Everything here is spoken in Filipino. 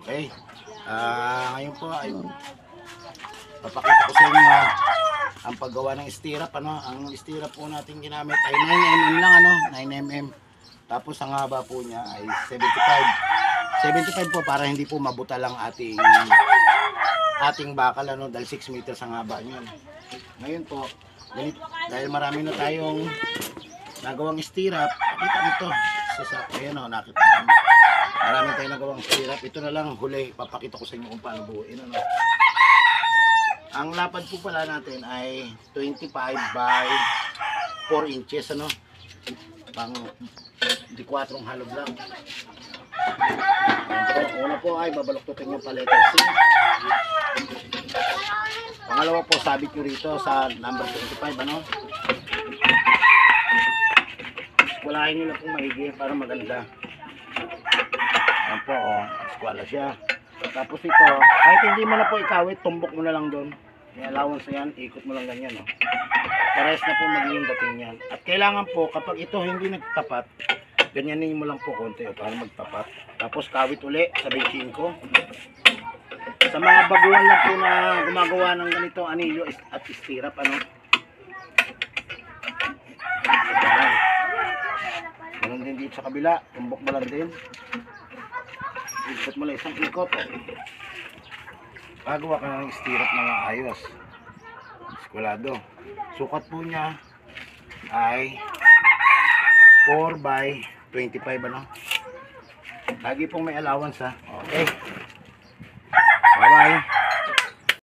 Okay. Ngayon po ay papakita ko sa inyo ang paggawa ng stirrup. Ang stirrup po natin ginamit ay 9mm lang, 9mm. Tapos ang haba po niya ay 75 po para hindi po mabuta lang ating bakal, dahil 6 meters ang haba niyan. Ngayon po, dahil marami na tayong nagawang stirrup, nakita mo to. Ayan, nakita mo. Marami tayong nagawang stirrup. Ito na lang huli, papakita ko sa inyo kung paano buuin. Ang lapad po pala natin ay 25 by 4 inches, pang di 4 halog lang. Una po ay babaluktutin yung paleta C. Pangalawa po, sabit nyo rito sa number 25, Walahin nyo lang kung maigi para maganda. Ayan po, eskwala siya. Tapos ito, kahit hindi mo na po ikawit, tumbok mo na lang doon. May allowance na yan, ikot mo lang ganyan, Pares na po magiging dating yan. At kailangan po, kapag ito hindi nagtapat, ganyanin mo lang po konti para magtapat. Tapos kawit uli sa 25. Sa mga baguhan lang po na gumagawa ng ganito anilyo at stirrup, Ganun din dito sa kabila, tumbok mo lang din. Ikot mo lang isang ikot. Gagawa ka ng stirrup na ayos. Eskwalado. Sukat po niya ay 4 by 25, Lagi pong may allowance, Okay. Bye bye.